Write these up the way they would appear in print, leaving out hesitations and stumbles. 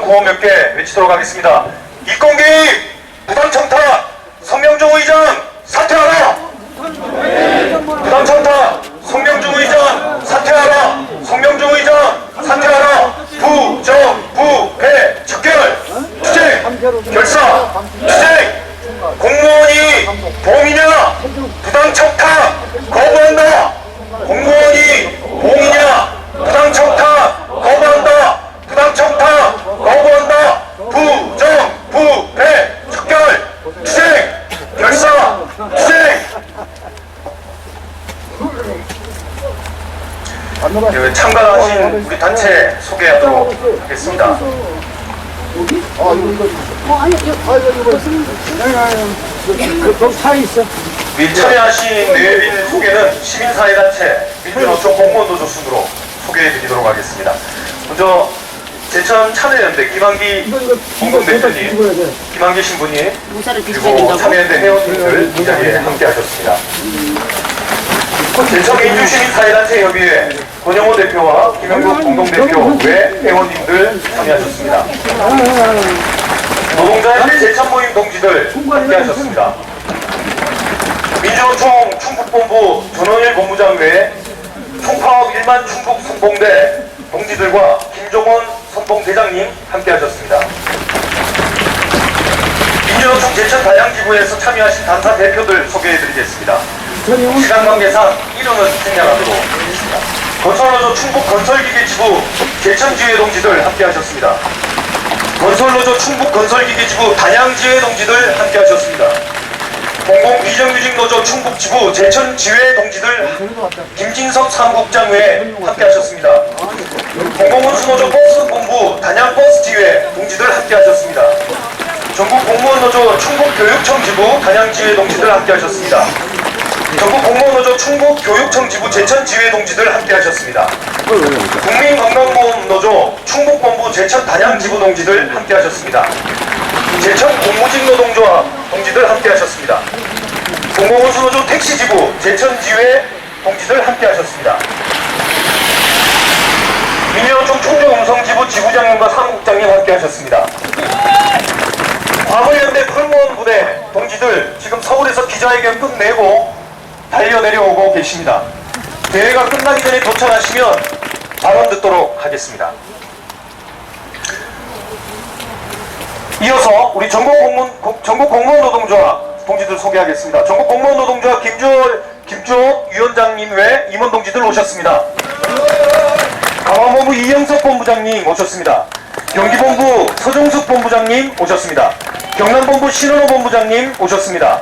구호 몇 개 외치도록 하겠습니다. 입공기 부당청탁 성명종 의장 사퇴하라. 부당청탁 성명종 의장 사퇴하라. 성명종 의장 사퇴하라. 부정부패 즉결 투쟁 결사 투쟁. 공무원이 봉이냐 부당청탁 거부한다. 공무원이 봉이냐 부당청탁 거부한다. 부당청탁 거부한다. 부정부패 즉결 투쟁 결사 투쟁. 참가하신 우리 단체 소개하도록 하겠습니다. 참여하신 내빈 소개는 시민사회단체 민주노총 공무원노조 순으로 소개해드리도록 하겠습니다. 먼저 제천 참여연대 김한기 공동대표님, 김한기 신부님, 그리고 참여연대 회원님들 이 자리에 함께하셨습니다. 제천민주시민사회단체협의회 권영호 대표와 김영국 공동대표 외 회원님들 참여하셨습니다. 노동자협회 제천모임 동지들 함께하셨습니다. 민주노총 충북본부 전원일 본부장 외 총파업 1만 충북 선봉대 동지들과 김종원 선봉대장님 함께하셨습니다. 민주노총 제천 다양지구에서 참여하신 단사 대표들 소개해드리겠습니다. 시간 관계상 이름은 생략하도록 하겠습니다. 건설노조 충북 건설기계지부 제천지회 동지들 함께하셨습니다. 건설노조 충북 건설기계지부 단양지회 동지들 함께하셨습니다. 공공비정규직노조 충북지부 제천지회 동지들 김진섭 사무국장 외 함께하셨습니다. 공공운수노조 버스본부 단양버스지회 동지들 함께하셨습니다. 전국공무원노조 충북교육청 지부 단양지회 동지들 함께하셨습니다. 전국공무원노조 충북교육청 지부 제천지회 동지들 함께하셨습니다. 국민건강보험노조 충북본부 제천 단양지부 동지들 함께하셨습니다. 제천공무직노동조합 동지들 함께하셨습니다. 공공운수노조 택시지부 제천지회 동지들 함께하셨습니다. 민주노총 충주음성지부 지부장님과 사무국장님 함께하셨습니다. 과물연대 풀무원 부대 동지들 지금 서울에서 기자회견 끝내고 달려 내려오고 계십니다. 대회가 끝나기 전에 도착하시면 발언 듣도록 하겠습니다. 이어서 우리 전국공무원노동조합 동지들 소개하겠습니다. 전국공무원노동조합 김주호 위원장님 외 임원 동지들 오셨습니다. 강화본부 이영석 본부장님 오셨습니다. 경기본부 서정숙 본부장님 오셨습니다. 경남본부 신원호 본부장님 오셨습니다.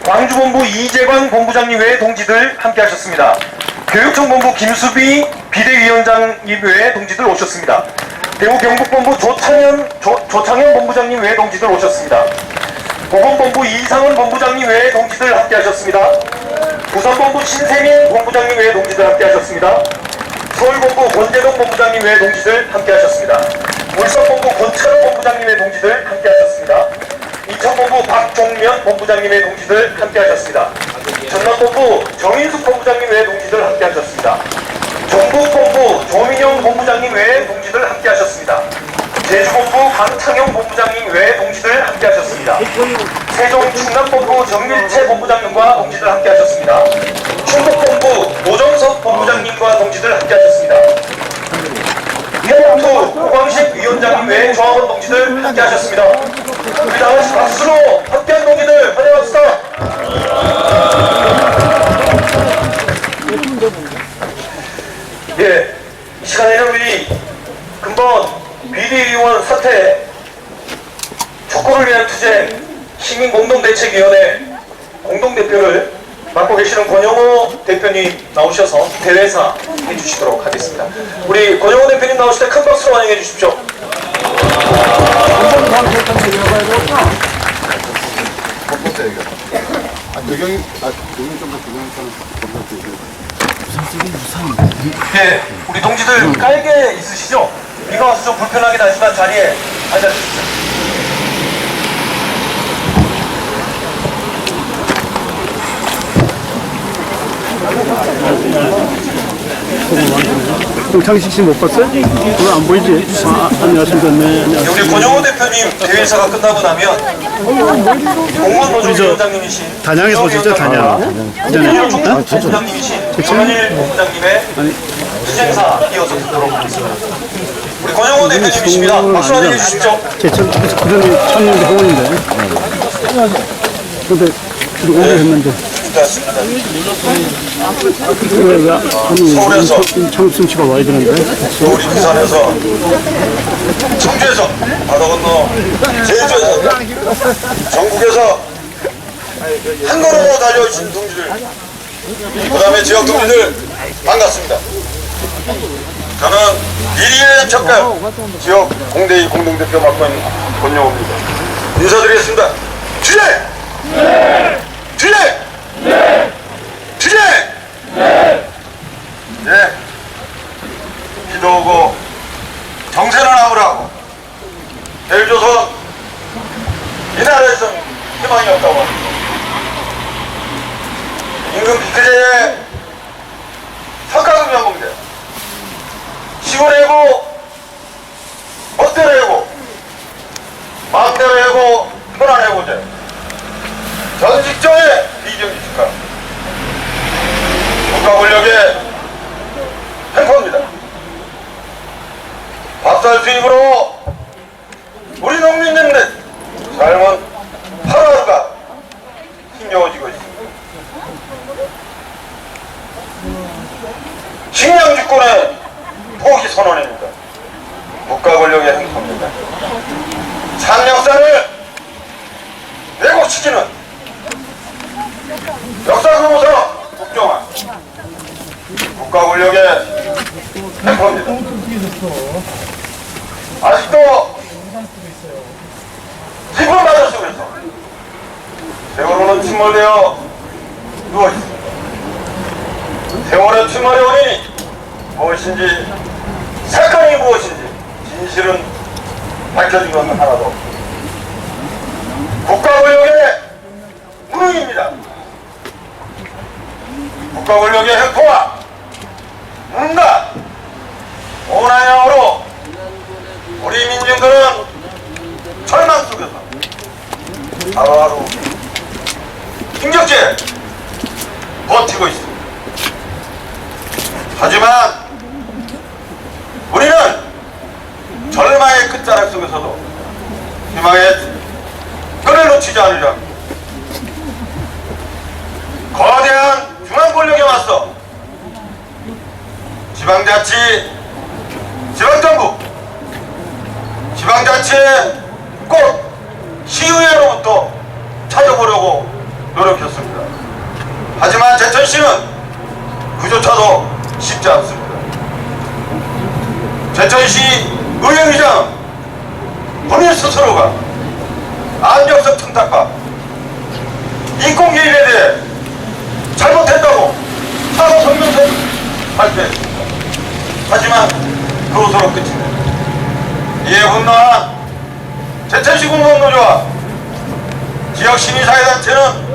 광주본부 이재광 본부장님 외 동지들 함께하셨습니다. 교육청본부 김수비 비대위원장님 외 동지들 오셨습니다. 대구 경북본부 조창현 본부장님 외 동지들 오셨습니다. 보건본부 이상원 본부장님 외 동지들 함께하셨습니다. 부산본부 신세민 본부장님 외 동지들 함께하셨습니다. 서울본부 권재동 본부장님 외 동지들 함께하셨습니다. 울산본부 권찬호 본부장님 외 동지들 함께하셨습니다. 인천본부 박종면 본부장님 외 동지들 함께하셨습니다. 전남본부 정인숙 본부장님 외 동지들 함께하셨습니다. 전북본부 조민영 본부장님 외 동지들 함께하셨습니다. 제주본부 강창영 본부장님 외 동지들 함께하셨습니다. 세종 충남본부 정밀채 본부장님과 동지들 함께하셨습니다. 충북본부 노정석 본부장님과 동지들 함께하셨습니다. 해봉투 고광식 위원장님 외 조합원 동지들 함께하셨습니다. 우리 다같이 박수로 함께한 동지들 환영합시다. 예, 이 시간에는 우리 근본 비대위원 사퇴 촉구를 위한 투쟁 시민공동대책위원회 공동대표를 맡고 계시는 권영호 대표님 나오셔서 대회사 해주시도록 하겠습니다. 우리 권영호 대표님 나오실 때 큰 박수로 환영해 주십시오. 네, 우리 동지들 깔개 있으시죠? 비가 와서 좀 불편하긴 하지만 자리에 앉아주십시오. 정창식 씨 못 봤어요? 그거 안 보이지? 안녕하십니까. 네, 안녕하세요. 우리 권영호 대표님 대회사가 끝나고 나면 공무원 노조 위원장님이신 단양에서 오셨죠? 단양. 단양. 부장님이신 김한일 본부장님의 수행사 이어서 듣도록 하겠습니다. 우리 권영호 대표님이십니다. 박수 한번 해주십시오. 제 그전에 쳤는데 회원인데. 근데 오래 했는데. 서울에서 인창순 씨가 와야 되는데. 서울이 부산에서 청주에서 바다 건너 제주에서 전국에서 한 걸음으로 달려오신 동지들, 그 다음에 지역 동지들 반갑습니다. 저는 미리의 척가 지역 공대위 공동대표 맡고 있는 권영호입니다. 인사드리겠습니다. 주제! 주제! 주제! 예. 비도 오고 정세는 아무라고 벨조선 이 나라에서 희망이 없다고 합니다. 임금 비크제의 석가금연공제 시골 해고 멋대로 해고 마음대로 해고 편안 해고제 전직조의 비정규직화 국가 권력의 횡포입니다. 밥살 수입으로 우리 농민들의 삶은 하루하루가 힘겨워지고 있습니다. 식량 주권의 포기 선언입니다. 국가 권력의 횡포입니다. 상역사를 내고치지는 역사교부서 국정화 국가 권력의 횡포입니다. 아직도 깊은 바다 속에서 세월호는 침몰되어 누워있습니다. 세월의 침몰의 원인이 무엇인지 사건이 무엇인지 진실은 밝혀진 것은 하나도 없습니다. 국가 권력의 무능입니다. 국가 권력의 횡포와 무능과 오난형으로 우리 민중들은 절망 속에서 하루하루 힘겹게 버티고 있습니다. 하지만 우리는 절망의 끝자락 속에서도 희망의 끈을 놓치지 않으려 합니다. 거대한 중앙 권력에 맞서 지방자치, 지방정부, 지방자치의 꼭 시의회로부터 찾아보려고 노력했습니다. 하지만 제천시는 그조차도 쉽지 않습니다. 제천시 의회의장 본인 스스로가 안정성 청탁과 인권개입에 대해 잘못했다고 사과 성명서를 발표했습니다. 하지만 그것으로 끝입니다. 이에 분노한 제천시 공무원노조와 지역 시민사회단체는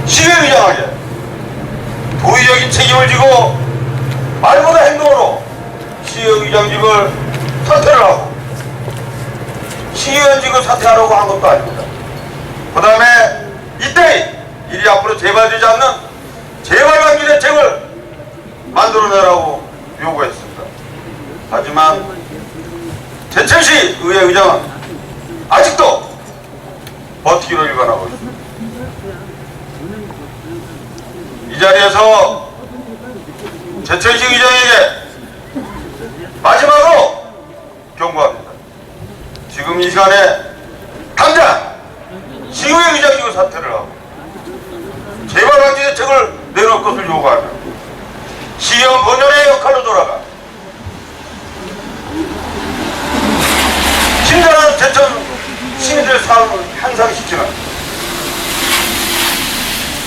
시의의장에게 도의적인 책임을 지고 말보다 행동으로 시의의장직을 사퇴를 하고 시의원직을 사퇴하라고 한 것도 아닙니다. 그 다음에 이때 일이 앞으로 재발되지 않는 재발방지 대책을 만들어내라고 요구했습니다. 하지만 제천시 의회의장은 아직도 버티기로 일관하고 있습니다. 이 자리에서 제천시 의장에게 마지막으로 경고합니다. 지금 이 시간에 당장 시의회 의장직을 사퇴를 하고 재발방지 대책을 내놓을 것을 요구하며 시의원 본연의 역할로 돌아가 친절한 제천 시민들의 삶을 향상시키는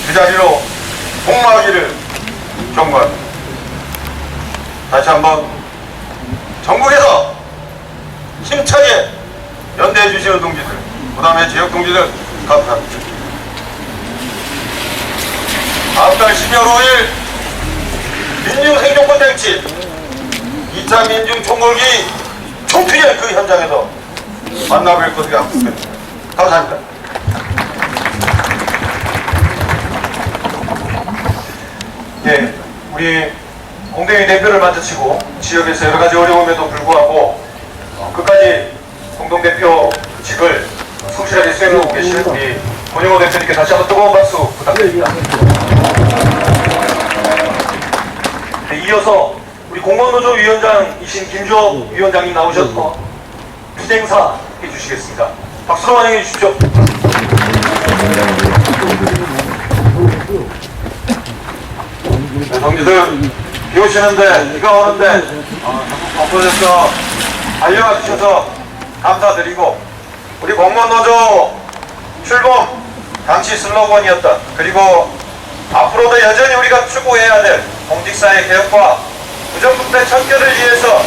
그 자리로 복무하기를 경고합니다. 다시 한번 전국에서 힘차게 연대해 주시는 동지들, 그 다음에 지역 동지들 감사합니다. 다음 달 12월 5일 민주생존권 쟁취 2차 민중총궐기 총피의 그 현장에서 만나뵐 것을 약속합니다. 감사합니다. 예, 우리 공동회 대표를 맡으시고 지역에서 여러 가지 어려움에도 불구하고 끝까지 공동대표직을 성실하게 수행하고 계시는 우리 권영호 대표님께 다시 한번 뜨거운 박수 부탁드립니다. 네, 이어서 우리 공무원노조 위원장이신 김주업 위원장님 나오셔서 투쟁사 해주시겠습니다. 박수로 환영해 주십시오. 네, 동지들 비 오시는데 비가 오는데 바쁘셔서 달려와 주셔서 감사드리고 우리 공무원노조 출범 당시 슬로건이었던 그리고 앞으로도 여전히 우리가 추구해야 될 공직사회 개혁과 부정부패 척결을 위해서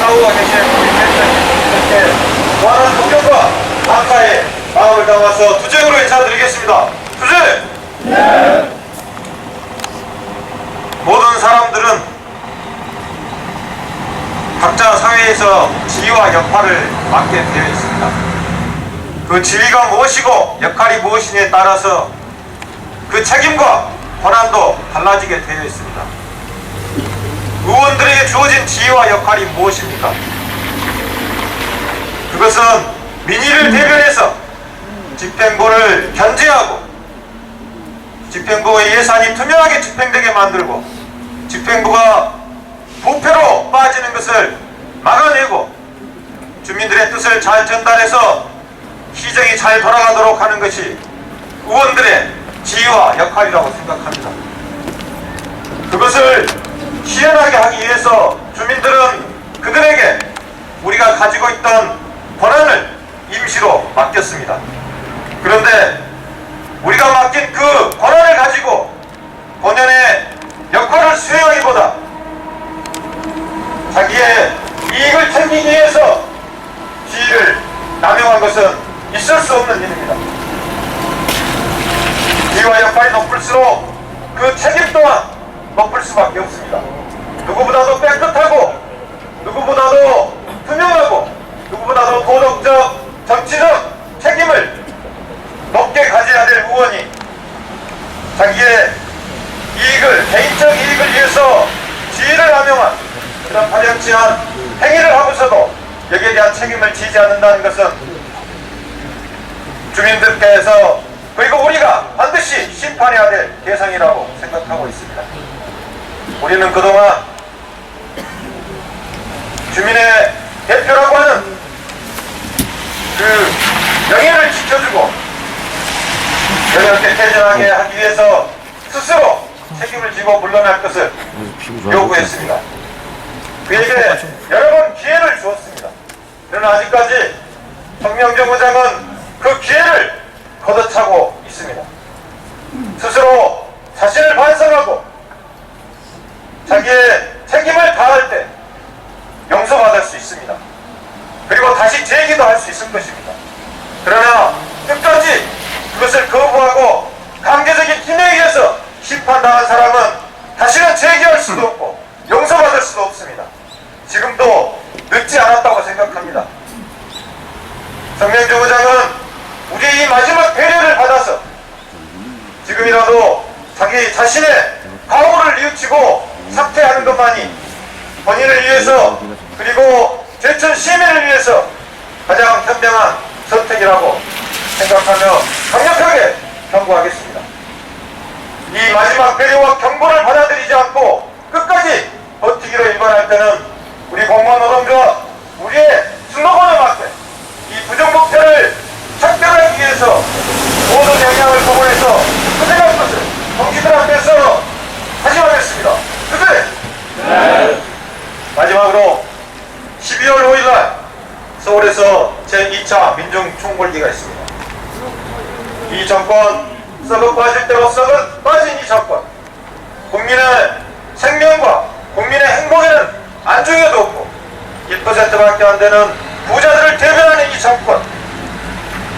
싸우고 계신 우리 대표님께 무한한 존경과 감사의 마음을 담아서 투쟁으로 인사드리겠습니다. 투쟁! 모든 사람들은 각자 사회에서 지위와 역할을 맡게 되어 있습니다. 그 지위가 무엇이고 역할이 무엇이냐에 따라서 그 책임과 권한도 달라지게 되어 있습니다. 의원들에게 주어진 지위와 역할이 무엇입니까? 그것은 민의를 대변해서 집행부를 견제하고 집행부의 예산이 투명하게 집행되게 만들고 집행부가 부패로 빠지는 것을 막아내고 주민들의 뜻을 잘 전달해서 시정이 잘 돌아가도록 하는 것이 의원들의 지위와 역할이라고 생각합니다. 그것을 실현하게 하기 위해서 주민들은 그들에게 우리가 가지고 있던 권한을 임시로 맡겼습니다. 그런데 우리가 맡긴 그 권한을 가지고 본연의 역할을 수행하기보다 자기의 이익을 챙기기 위해서 지위를 남용한 것은 있을 수 없는 일입니다. 지위와 역할이 높을수록 그 책임 또한 높을 수밖에 없습니다. 누구보다도 깨끗하고 누구보다도 투명하고 누구보다도 도덕적, 정치적 책임을 높게 가져야 될 의원이 자기의 이익을, 개인적 이익을 위해서 지위를 남용한 그런 파렴치한 행위를 하고서도 여기에 대한 책임을 지지 않는다는 것은 주민들께서 그리고 우리가 반드시 심판해야 될 대상이라고 생각하고 있습니다. 우리는 그동안 주민의 대표라고 하는 그 명예를 지켜주고 여러분께 퇴진하게 하기 위해서 스스로 책임을 지고 물러날 것을 요구했습니다. 그에게 여러 번 기회를 주었습니다. 그러나 아직까지 정명정 의장은 그 기회를 걷어차고 있습니다. 스스로 자신을 반성하고 자기의 책임을 다할 때 용서받을 수 있습니다. 그리고 다시 재기도 할 수 있을 것입니다. 그러나 끝까지 그것을 거부하고 강제적인 힘에 의해서 심판당한 사람은 다시는 재기할 수도 없고 용서받을 수도 없습니다. 지금도 늦지 않았다고 생각합니다. 정명정 의장은 우리의 이 마지막 배려를 받아서 지금이라도 자기 자신의 과오를 뉘우치고 사퇴하는 것만이 본인을 위해서 그리고 제천 시민을 위해서 가장 현명한 선택이라고 생각하며 강력하게 경고하겠습니다. 이 마지막 배려와 경고를 받아들이지 않고 끝까지 버티기로 일관할 때는 우리 공무원 노동조합 우리의 슬로건에 맞게 이 부정부패를 척결하기 위해서 모든 영향을 동원해서 투쟁할 것을 동지들 앞에서 다시 말했습니다. 투쟁! 네. 마지막으로 12월 5일날 서울에서 제2차 민중총궐기가 있습니다. 이 정권 썩어 빠질 대로 썩어 빠진 이 정권 국민의 생명과 국민의 행복에는 안중에도 없고 1%밖에 안 되는 부자들을 대변하는 이 정권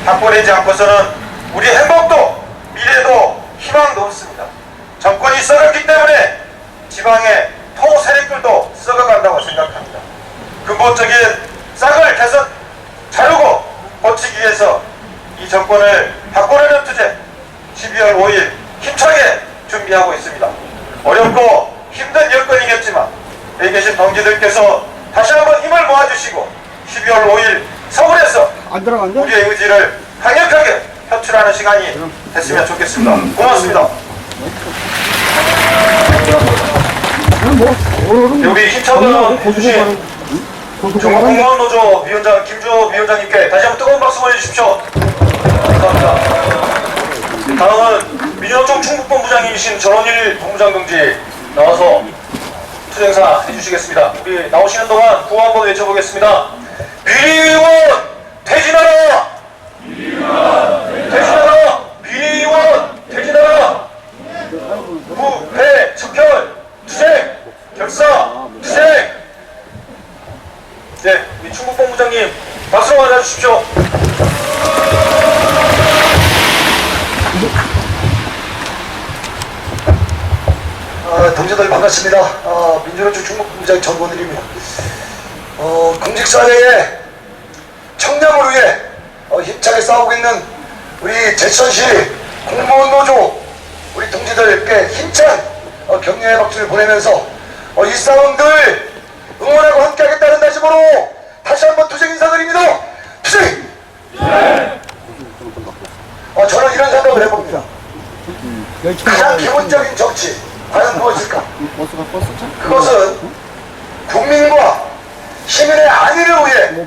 바꿔내지 않고서는 우리 행복도 미래도 희망도 없습니다. 정권이 썩었기 때문에 지방의 포 세력들도 썩어간다고 생각합니다. 근본적인 싹을 개선 자르고 고치기 위해서 이 정권을 바꾸려는 투쟁 12월 5일 힘차게 준비하고 있습니다. 어렵고 힘든 여건이겠지만 여기 계신 동지들께서 다시 한번 힘을 모아주시고 12월 5일 서울에서 안 들어간대? 우리의 의지를 강력하게 표출하는 시간이 됐으면 좋겠습니다. 고맙습니다. 우리 힘차게 해주신 중국공무원노조 위원장 김주호 위원장님께 다시 한번 뜨거운 박수 보내주십시오. 감사합니다. 다음은 민주노총 충북본부장님이신 전원일 본부장 동지 나와서 투쟁사 해주시겠습니다. 우리 나오시는 동안 구호 한번 외쳐보겠습니다. 비리의원 퇴진하라! 퇴진하라! 비리의원 퇴진하라! 부패 척결 투쟁 결사 투쟁. 네, 우리 충북본부장님 박수로 맞아주십시오. 동지들 반갑습니다. 민주노총 충북본부장 전원일입니다. 공직사회에 청렴을 위해 힘차게 싸우고 있는 우리 제천시 공무원노조 우리 동지들께 힘찬 격려의 박수를 보내면서 이 싸움들 응원하고 함께하겠다는 다짐으로 다시 한번 투쟁 인사드립니다. 투쟁! 저는 이런 생각을 해봅니다. 가장 기본적인 정치 과연 무엇일까? 그것은 국민과 시민의 안위를 위해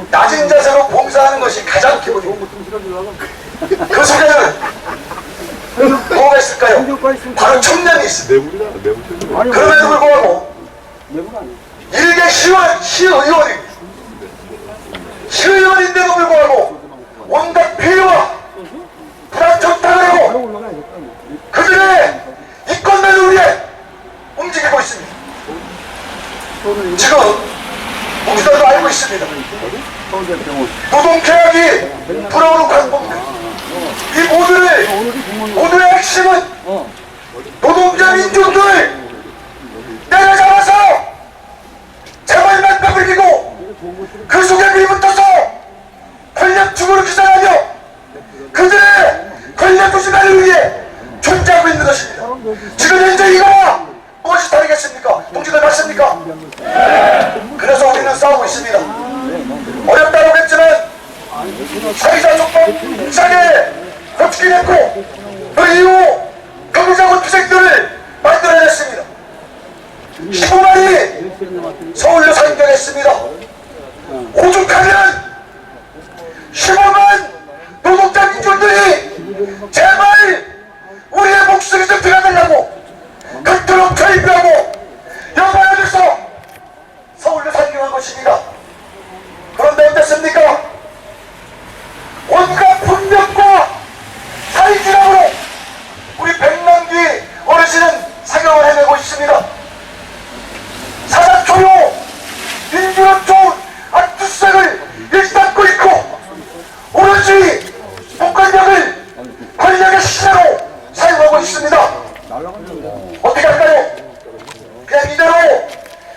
낮은 자세로 봉사하는 것이 가장 기본입니다. 그 속에는 뭐가 있을까요? 바로 청량이 있습니다. 그럼에도 불구하고 일개 시의원입니다. 시의원인데도 불구하고 온갖 비리와 불안 정당을 하고 그들의 이권만을 위해 움직이고 있습니다. 지금 우리들도 알고 있습니다. 노동계약이 불어오는 광고입니다. 이 모두의 핵심은 노동자 민중들 내려잡아서 재벌만 빼돌리고 그 속에 밀붙어서 권력 주고를 기사하며 그들의 권력 조직만을 위해 존재하고 있는 것입니다. 지금 현재 이거와 무엇이 다르겠습니까? 동지들 맞습니까? 그래서 우리는 싸우고 있습니다. 어렵다고 했지만 사회자 조건 힘차게 거치게 됐고 그 이후 경제적인 투쟁들을 만들어냈습니다. 15만이 서울로 상경했습니다. 오죽하면 15만 노동자 민중들이 제발 우리의 목소리 좀 들어달라고 그토록 결의하고 영화에서 서울로 상경한 것입니다. 그런데 어땠습니까? 온갖 분명과 사이지랑으로 우리 백만기 어르신은 사경을 해내고 있습니다. 사자초요 민주노총 악투색을 일삼고 있고 오로지 복권력을 권력의 시대로 사용하고 있습니다. 어떻게 할까요? 그냥 이대로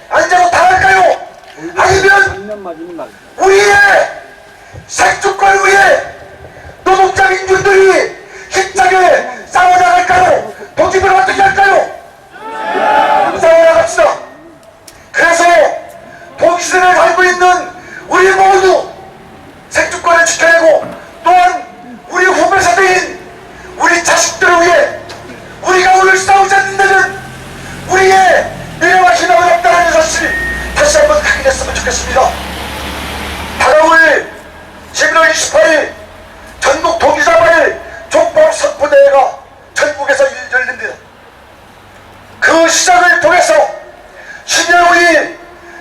앉아서 다 할까요? 아니면 우리의 생존권을 위해 노동자 민중들이 힘차게 싸워나갈까요? 동지들 어떻게 할까요? 싸워나갑시다. 그래서 동시대를 살고 있는 우리 모두 생존권을 지켜내고 또한 우리 후배 세대인 우리 자식들을 위해 우리가 오늘 싸우지 않는다면 우리의 미래와 희망은 없다는 사실을 다시 한번 확인했으면 좋겠습니다. 다가올 11월 28일 전국 동지자발 족법 선포대회가 전국에서 열립니다. 그 시작을 통해서 12월 5일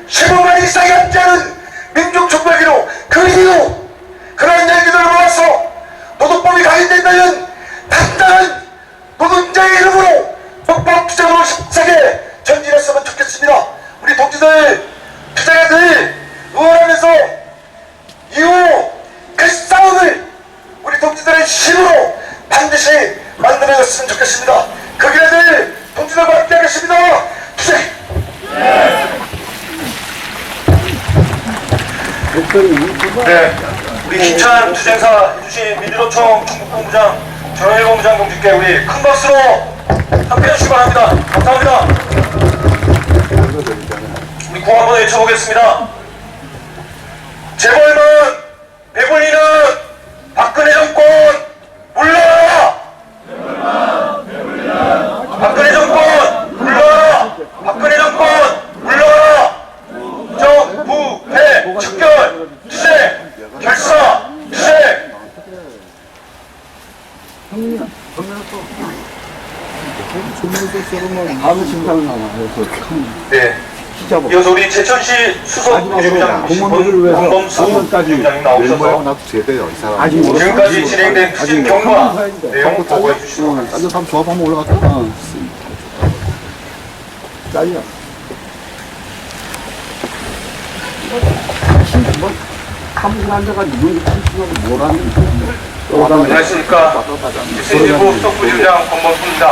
15만 이상이 함께하는 민중총궐기로 그 이후 그런 얘기들을 모아서 노동법이 가인된다면 당당한 노동자의 이름으로 복법 투쟁으로 힘차게 전진했으면 좋겠습니다. 우리 동지들 투쟁에 늘 응원하면서 이후 그 싸움을 우리 동지들의 힘으로 반드시 만들어냈으면 좋겠습니다. 그 길에 늘 동지들과 함께 하겠습니다. 투쟁! 네, 우리 힘찬 투쟁사 해주신 민주노총 충북본부장 전원일 본부장 동지께 우리 큰 박수로 함께 해주시기 바랍니다. 감사합니다. 우리 구호 한번 외쳐보겠습니다. 재벌만 배불리는 박근혜 정권 물러라! 박근혜 정권 물러라! 박근혜 정권 물러라! 정부패 척결 투쟁 결사 투쟁. 네. 이어서 우리 제천시 수석 부장이신 권범수 부장님 나오셔서 지금까지 진행된 추진 경과 내용 보고해 주시도록 하겠습니다. 딴데 조합 한번 올라갔다. 짜리야. 한분 앉아가지고 뭐라는 안녕하십니까. 제천시부 수석 부장님 권범수입니다.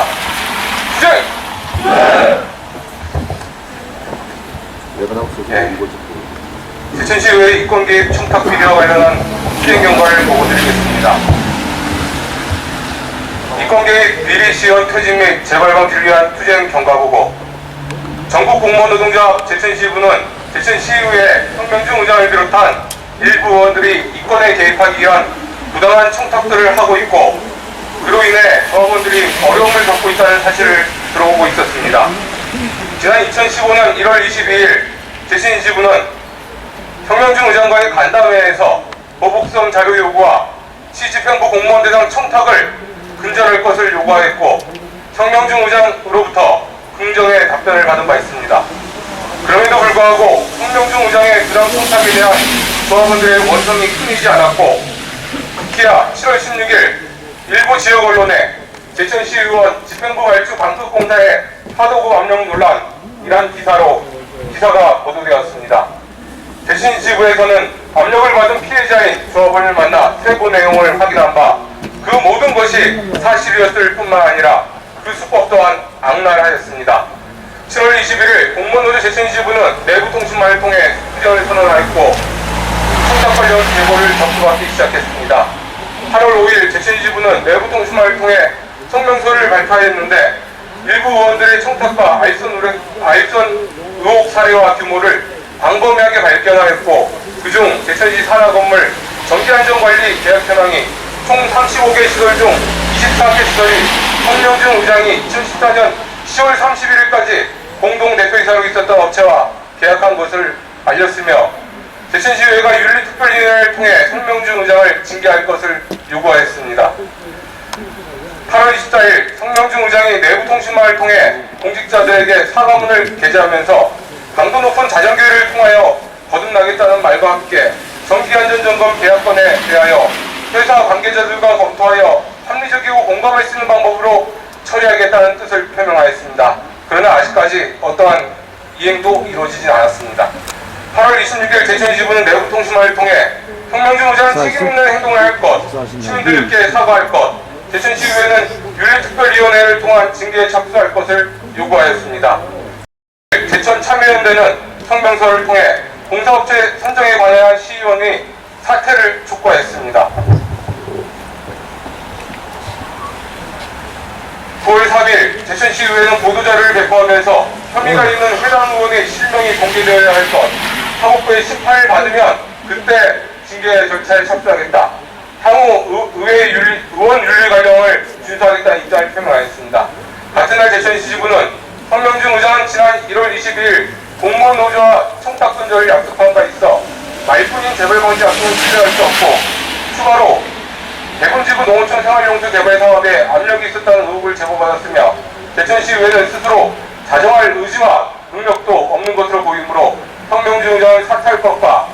투쟁! 제천시의회 이권개입 청탁 비리와 관련한 투쟁 경과를 보고드리겠습니다. 이권개입 비리 시연 퇴진 및 재발 방지를 위한 투쟁 경과 보고. 전국 공무원 노동자 제천시부는 제천시의회 성명중 의장을 비롯한 일부 의원들이 이권에 개입하기 위한 부당한 청탁들을 하고 있고, 그로 인해 조합원들이 어려움을 겪고 있다는 사실을 들어오고 있었습니다. 지난 2015년 1월 22일 제천시부는 성명중 의장과의 간담회에서 보복성 자료 요구와 시집행부 공무원 대상 청탁을 근절할 것을 요구하였고, 성명중 의장으로부터 긍정의 답변을 받은 바 있습니다. 그럼에도 불구하고 성명중 의장의 부당 청탁에 대한 조합원들의 원성이 끊이지 않았고, 급기야 7월 16일 일부 지역 언론에 제천시 의원 집행부 발주 방석공사의 하도급 압력 논란이란 기사가 보도되었습니다. 제천시부에서는 압력을 받은 피해자인 조합원을 만나 세부 내용을 확인한 바 그 모든 것이 사실이었을 뿐만 아니라 그 수법 또한 악랄하였습니다. 7월 21일 공무원노조 제천시부는 내부통신망을 통해 수전을 선언하였고, 청탁 관련 제보를 접수받기 시작했습니다. 8월 5일 제천시부는 내부통신망을 통해 성명서를 발표하였는데, 일부 의원들의 청탁과 알선 의혹 사례와 규모를 광범위하게 발견하였고, 그중 제천시 산하건물 전기안전관리 계약 현황이 총 35개 시설 중 24개 시설이 성명중 의장이 2014년 10월 31일까지 공동대표이사로 있었던 업체와 계약한 것을 알렸으며, 제천시의회가 윤리특별위원회를 통해 성명중 의장을 징계할 것을 요구하였습니다. 8월 24일 성명중 의장이 내부통신망을 통해 공직자들에게 사과문을 게재하면서 강도 높은 자정교회를 통하여 거듭나겠다는 말과 함께 전기안전점검 계약건에 대하여 회사 관계자들과 검토하여 합리적이고 공감할 수 있는 방법으로 처리하겠다는 뜻을 표명하였습니다. 그러나 아직까지 어떠한 이행도 이루어지진 않았습니다. 8월 26일 제천시부는 내부통신망을 통해 성명중 의장은 책임있는 행동을 할 것, 시민들께 사과할 것, 제천시의회는 윤리특별위원회를 통한 징계에 착수할 것을 요구하였습니다. 제천참여연대는 성명서를 통해 공사업체 선정에 관한 시의원이 사퇴를 촉구했습니다. 9월 3일 제천시의회는 보도자료를 배포하면서 혐의가 있는 해당 의원의 실명이 공개되어야 할 것, 사법부의 심판을 받으면 그때 징계 절차에 착수하겠다. 향후 의원 윤리 과정을 준수하겠다는 입장을 표명하였습니다. 같은 날 제천시지부는 성명중 의장은 지난 1월 22일 공무원 노조와 청탁 근절을 약속한 바 있어 말뿐인 재벌방지 약속은 신뢰할 수 없고, 추가로 대군지구 농어촌 생활용수 개발 사업에 압력이 있었다는 의혹을 제보받았으며, 제천시의회는 스스로 자정할 의지와 능력도 없는 것으로 보이므로 성명중 의장을 사퇴할 것과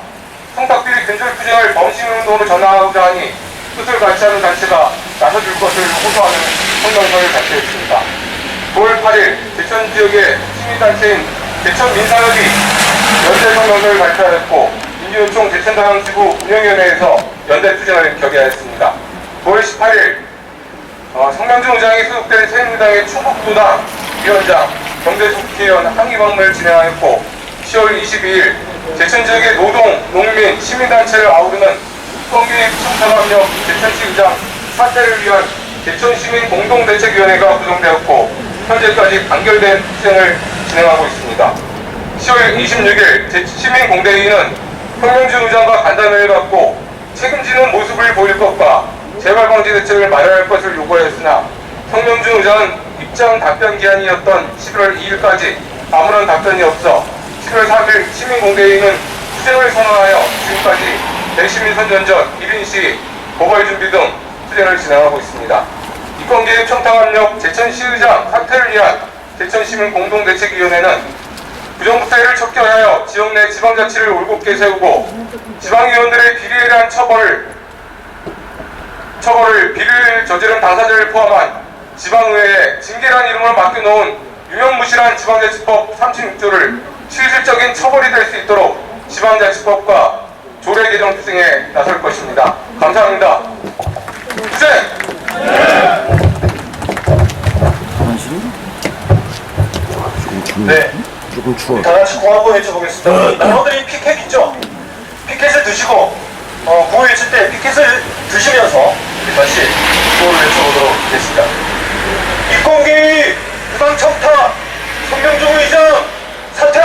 청탁비리 근절 투쟁을 범시운동으로 전환하고자 하니 뜻을 같이 하는 단체가 나서줄 것을 호소하는 성명서를 발표했습니다. 9월 8일 제천 지역의 시민단체인 제천민사협이 연대 성명서를 발표하였고, 민주노총 제천다양지구 운영위원회에서 연대 투쟁을 결의하였습니다. 9월 18일 성명중 의장이 소속된 새누리당의 충북도당 위원장, 경제숙지위원 항의 방문을 진행하였고, 10월 22일 제천 지역의 노동, 농민, 시민단체를 아우르는 입건개입 청탁압력 제천시 의장 사퇴를 위한 제천시민 공동대책위원회가 구성되었고 현재까지 단결된 투쟁을 진행하고 있습니다. 10월 26일 시민공대회의는 성명준 의장과 간담회를 갖고 책임지는 모습을 보일 것과 재발방지 대책을 마련할 것을 요구하였으나 성명준 의장은 입장 답변 기한이었던 11월 2일까지 아무런 답변이 없어 11월 3일 시민공대회의는 투쟁을 선언하여 지금까지 대시민선전전, 1인시, 고발 준비 등 투쟁을 진행하고 있습니다. 이권개입 청탁압력 제천시의장 사퇴를 위한 제천시민 공동대책위원회는 부정부패를 척결하여 지역 내 지방자치를 올곧게 세우고 지방위원들의 비리에 대한 처벌을 비리를 저지른 당사자를 포함한 지방의회에 징계란 이름으로 맡겨놓은 유명무실한 지방자치법 36조를 실질적인 처벌이 될 수 있도록 지방자치법과 조례 개정 투쟁에 나설 것입니다. 감사합니다. 투쟁! 네. 조금 추워. 다 같이 구호 한번 외쳐보겠습니다. 나눠드린 피켓 있죠? 피켓을 드시고 구호 외칠 때 피켓을 드시면서 다시 구호를 외쳐보도록 하겠습니다. 입공개입 부당 청탁 성명준 의장 사퇴!